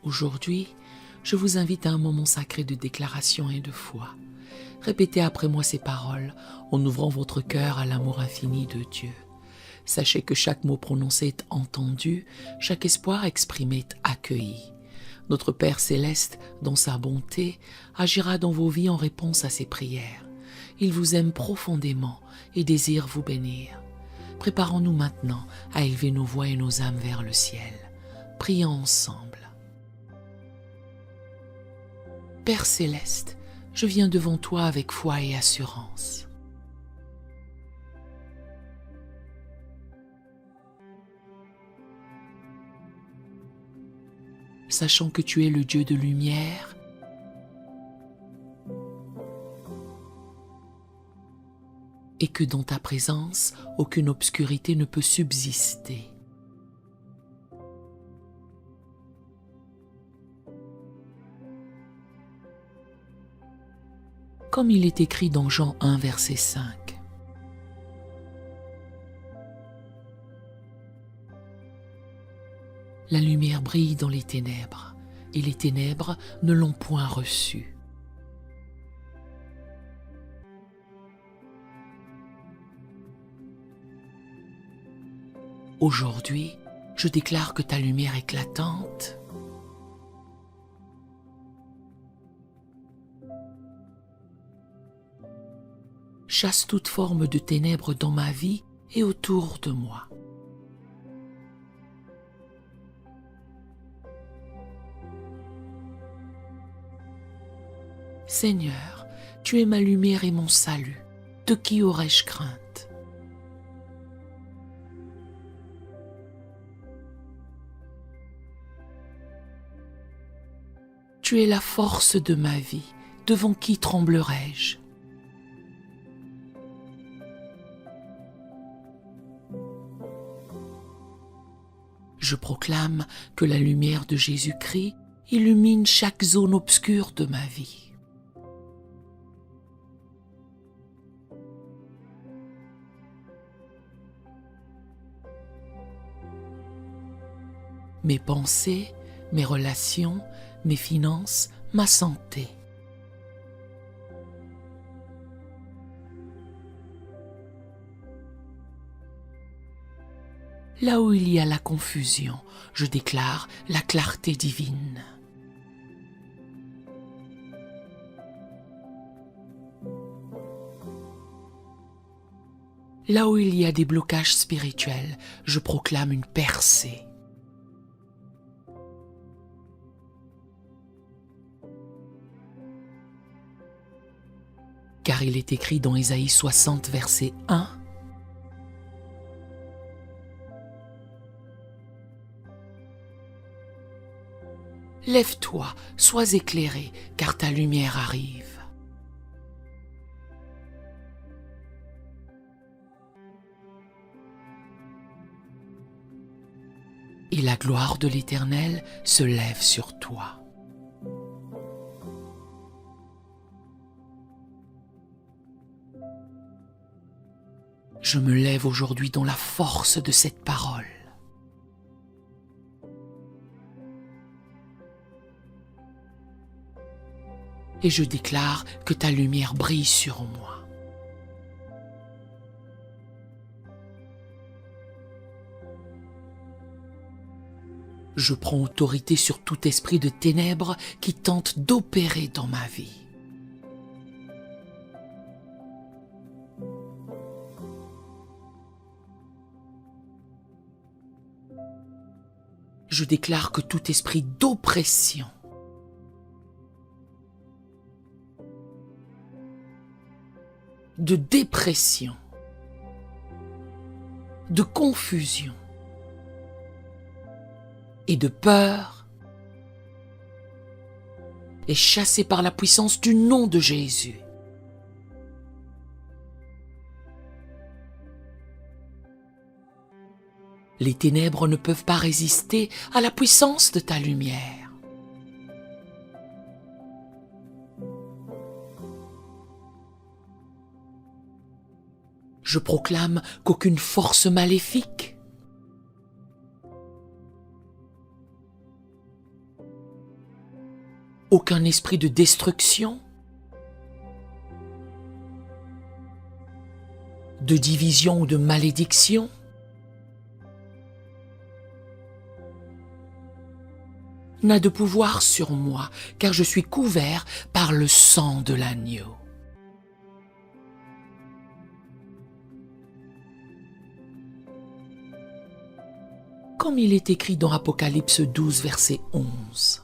Aujourd'hui, je vous invite à un moment sacré de déclaration et de foi. Répétez après moi ces paroles en ouvrant votre cœur à l'amour infini de Dieu. Sachez que chaque mot prononcé est entendu, chaque espoir exprimé est accueilli. Notre Père céleste, dans sa bonté, agira dans vos vies en réponse à ses prières. Il vous aime profondément et désire vous bénir. Préparons-nous maintenant à élever nos voix et nos âmes vers le ciel. Prions ensemble. Père céleste, je viens devant toi avec foi et assurance. Sachant que tu es le Dieu de lumière, et que dans ta présence, aucune obscurité ne peut subsister. Comme il est écrit dans Jean 1, verset 5. La lumière brille dans les ténèbres, et les ténèbres ne l'ont point reçue. Aujourd'hui, je déclare que ta lumière éclatante chasse toute forme de ténèbres dans ma vie et autour de moi. Seigneur, tu es ma lumière et mon salut. De qui aurais-je crainte? Tu es la force de ma vie. Devant qui tremblerais-je? Je proclame que la lumière de Jésus-Christ illumine chaque zone obscure de ma vie. Mes pensées, mes relations, mes finances, ma santé. Là où il y a la confusion, je déclare la clarté divine. Là où il y a des blocages spirituels, je proclame une percée. Car il est écrit dans Ésaïe 60, verset 1, « Lève-toi, sois éclairé, car ta lumière arrive. » Et la gloire de l'Éternel se lève sur toi. Je me lève aujourd'hui dans la force de cette parole. Et je déclare que ta lumière brille sur moi. Je prends autorité sur tout esprit de ténèbres qui tente d'opérer dans ma vie. Je déclare que tout esprit d'oppression, de dépression, de confusion et de peur est chassé par la puissance du nom de Jésus. Les ténèbres ne peuvent pas résister à la puissance de ta lumière. Je proclame qu'aucune force maléfique aucun esprit de destruction, de division ou de malédiction. N'a de pouvoir sur moi, car je suis couvert par le sang de l'agneau. Comme il est écrit dans Apocalypse 12, verset 11.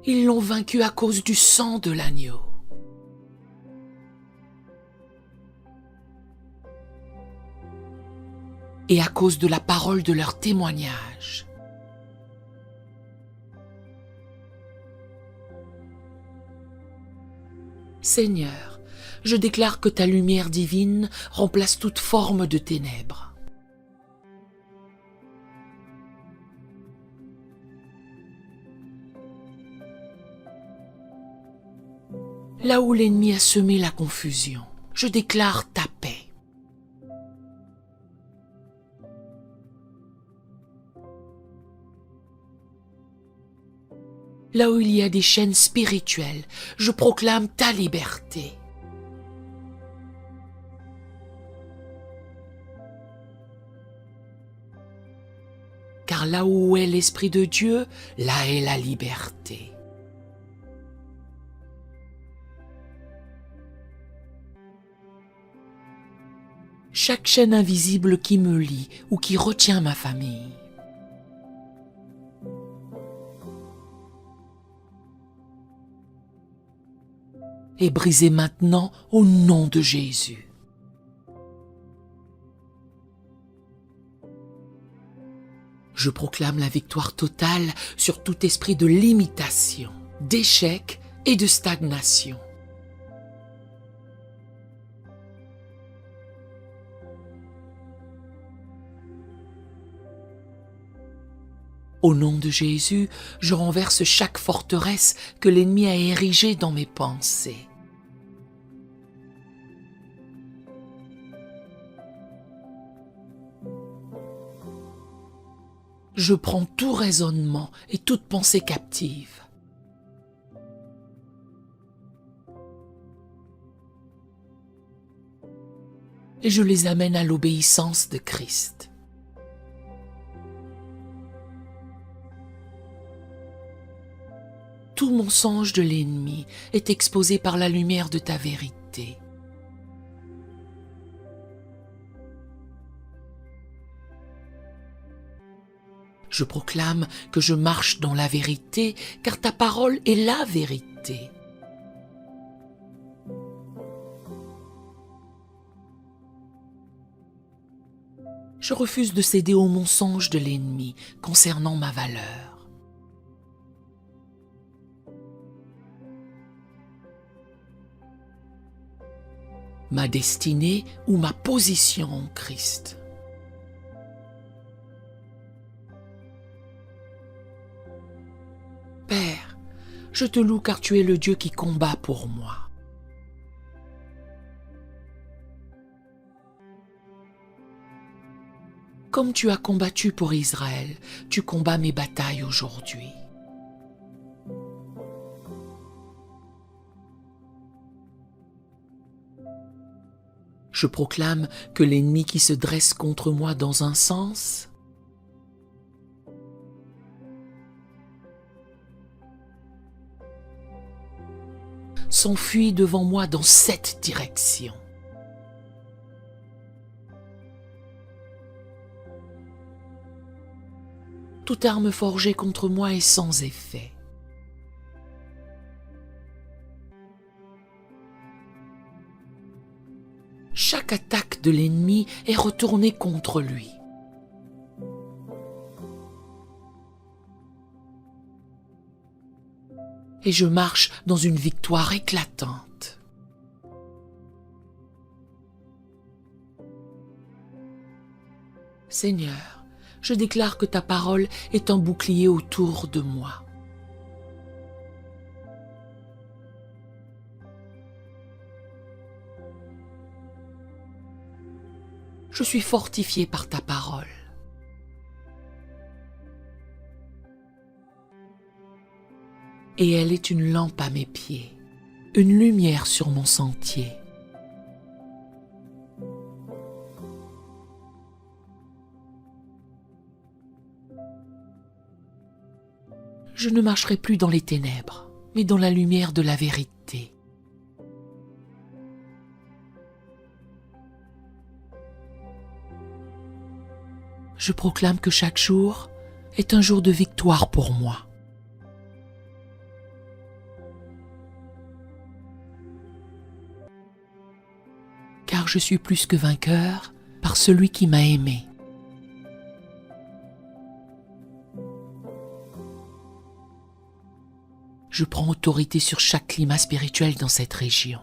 Ils l'ont vaincu à cause du sang de l'agneau. Et à cause de la parole de leur témoignage. Seigneur, je déclare que ta lumière divine remplace toute forme de ténèbres. Là où l'ennemi a semé la confusion, je déclare ta paix. Là où il y a des chaînes spirituelles, je proclame ta liberté. Car là où est l'Esprit de Dieu, là est la liberté. Chaque chaîne invisible qui me lie ou qui retient ma famille, est brisée maintenant au nom de Jésus. Je proclame la victoire totale sur tout esprit de limitation, d'échec et de stagnation. Au nom de Jésus, je renverse chaque forteresse que l'ennemi a érigée dans mes pensées. Je prends tout raisonnement et toute pensée captive. Et je les amène à l'obéissance de Christ. Tout mensonge de l'ennemi est exposé par la lumière de ta vérité. Je proclame que je marche dans la vérité, car ta parole est la vérité. Je refuse de céder aux mensonges de l'ennemi concernant ma valeur. Ma destinée ou ma position en Christ. Père, je te loue car tu es le Dieu qui combat pour moi. Comme tu as combattu pour Israël, tu combats mes batailles aujourd'hui. Je proclame que l'ennemi qui se dresse contre moi dans un sens s'enfuit devant moi dans cette direction. Toute arme forgée contre moi est sans effet. Chaque attaque de l'ennemi est retournée contre lui. Et je marche dans une victoire éclatante. Seigneur, je déclare que ta parole est un bouclier autour de moi. Je suis fortifié par ta parole. et elle est une lampe à mes pieds, une lumière sur mon sentier. Je ne marcherai plus dans les ténèbres, mais dans la lumière de la vérité. Je proclame que chaque jour est un jour de victoire pour moi. Car je suis plus que vainqueur par celui qui m'a aimé. Je prends autorité sur chaque climat spirituel dans cette région.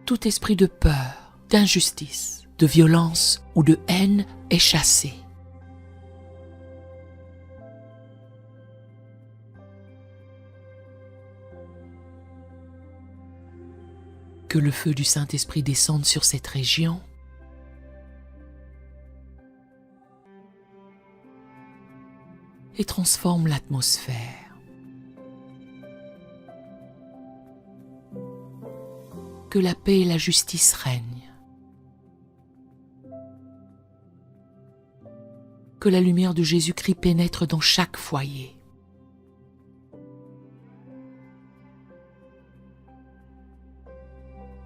Tout esprit de peur, d'injustice, de violence ou de haine est chassé. Que le feu du Saint-Esprit descende sur cette région et transforme l'atmosphère. Que la paix et la justice règnent. Que la lumière de Jésus-Christ pénètre dans chaque foyer.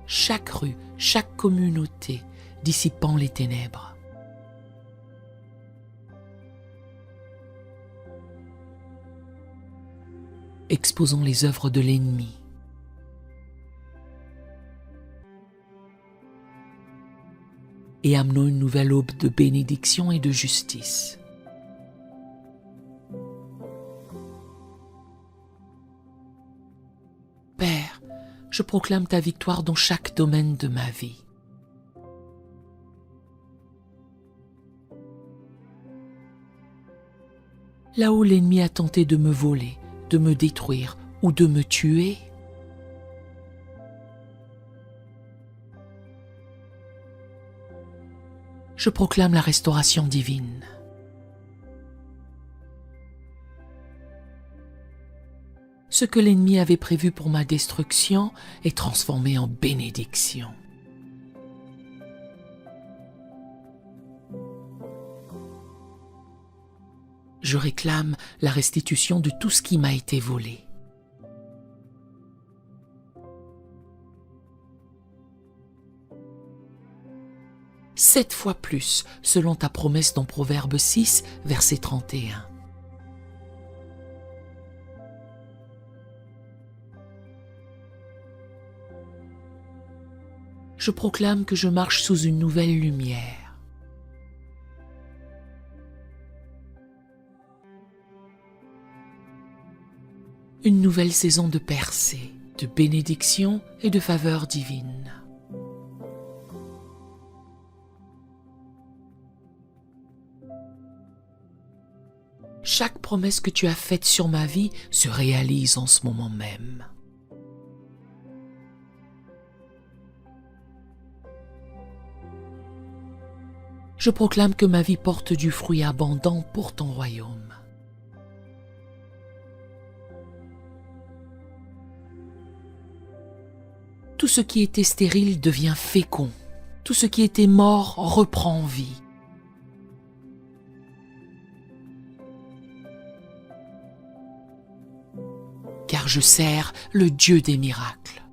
Chaque rue, chaque communauté, dissipant les ténèbres. Exposons les œuvres de l'ennemi. Et amenons une nouvelle aube de bénédiction et de justice. Père, je proclame ta victoire dans chaque domaine de ma vie. Là où l'ennemi a tenté de me voler, de me détruire ou de me tuer, je proclame la restauration divine. Ce que l'ennemi avait prévu pour ma destruction est transformé en bénédiction. Je réclame la restitution de tout ce qui m'a été volé. Sept fois plus, selon ta promesse dans Proverbe 6, verset 31. Je proclame que je marche sous une nouvelle lumière. Une nouvelle saison de percée, de bénédiction et de faveur divine. Chaque promesse que tu as faite sur ma vie se réalise en ce moment même. Je proclame que ma vie porte du fruit abondant pour ton royaume. Tout ce qui était stérile devient fécond. Tout ce qui était mort reprend vie. Car je sers le Dieu des miracles.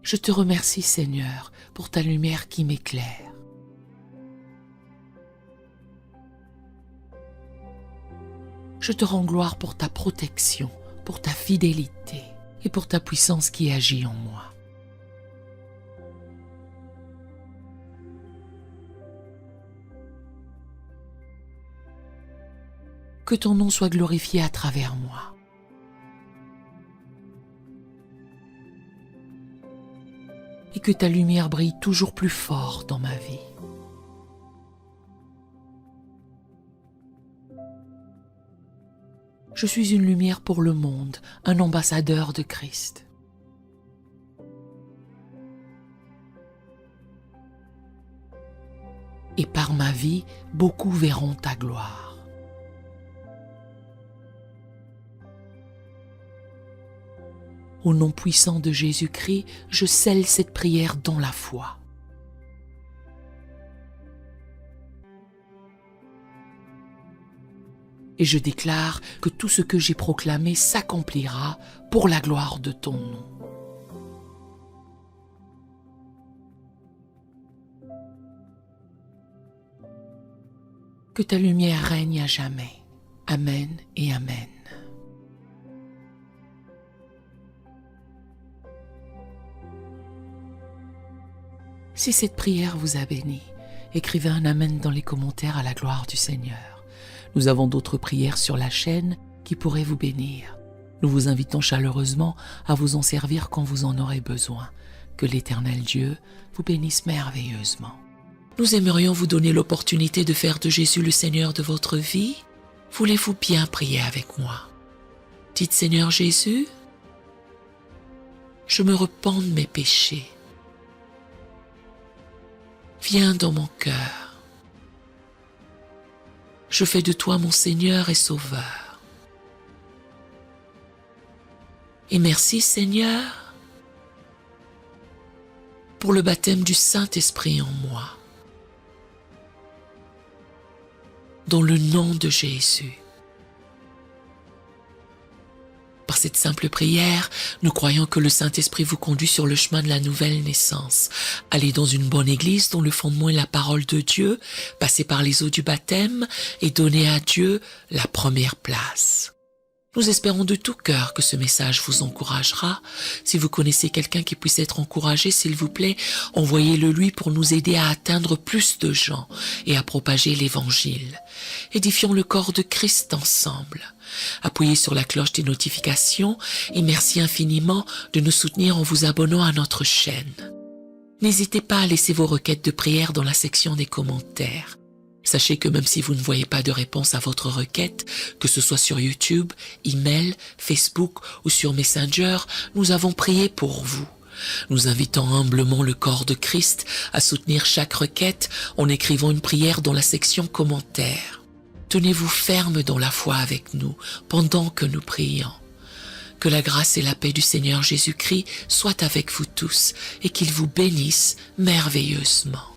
Je te remercie, Seigneur, pour ta lumière qui m'éclaire. Je te rends gloire pour ta protection, pour ta fidélité et pour ta puissance qui agit en moi. Que ton nom soit glorifié à travers moi. Et que ta lumière brille toujours plus fort dans ma vie. Je suis une lumière pour le monde, un ambassadeur de Christ. et par ma vie, beaucoup verront ta gloire. Au nom puissant de Jésus-Christ, je scelle cette prière dans la foi. Et je déclare que tout ce que j'ai proclamé s'accomplira pour la gloire de ton nom. Que ta lumière règne à jamais. Amen et Amen. Si cette prière vous a béni, écrivez un Amen dans les commentaires à la gloire du Seigneur. Nous avons d'autres prières sur la chaîne qui pourraient vous bénir. Nous vous invitons chaleureusement à vous en servir quand vous en aurez besoin. Que l'Éternel Dieu vous bénisse merveilleusement. Nous aimerions vous donner l'opportunité de faire de Jésus le Seigneur de votre vie. Voulez-vous bien prier avec moi? Dites Seigneur Jésus, je me repens de mes péchés. Viens dans mon cœur. Je fais de toi mon Seigneur et Sauveur. Et merci Seigneur pour le baptême du Saint-Esprit en moi. Dans le nom de Jésus. Par cette simple prière, nous croyons que le Saint-Esprit vous conduit sur le chemin de la nouvelle naissance. Allez dans une bonne église dont le fondement est la parole de Dieu, passez par les eaux du baptême et donnez à Dieu la première place. Nous espérons de tout cœur que ce message vous encouragera. Si vous connaissez quelqu'un qui puisse être encouragé, s'il vous plaît, envoyez-le lui pour nous aider à atteindre plus de gens et à propager l'Évangile. Édifions le corps de Christ ensemble. Appuyez sur la cloche des notifications et merci infiniment de nous soutenir en vous abonnant à notre chaîne. N'hésitez pas à laisser vos requêtes de prière dans la section des commentaires. Sachez que même si vous ne voyez pas de réponse à votre requête, que ce soit sur YouTube, email, Facebook ou sur Messenger, nous avons prié pour vous. Nous invitons humblement le corps de Christ à soutenir chaque requête en écrivant une prière dans la section commentaires. Tenez-vous ferme dans la foi avec nous pendant que nous prions. Que la grâce et la paix du Seigneur Jésus-Christ soient avec vous tous et qu'il vous bénisse merveilleusement.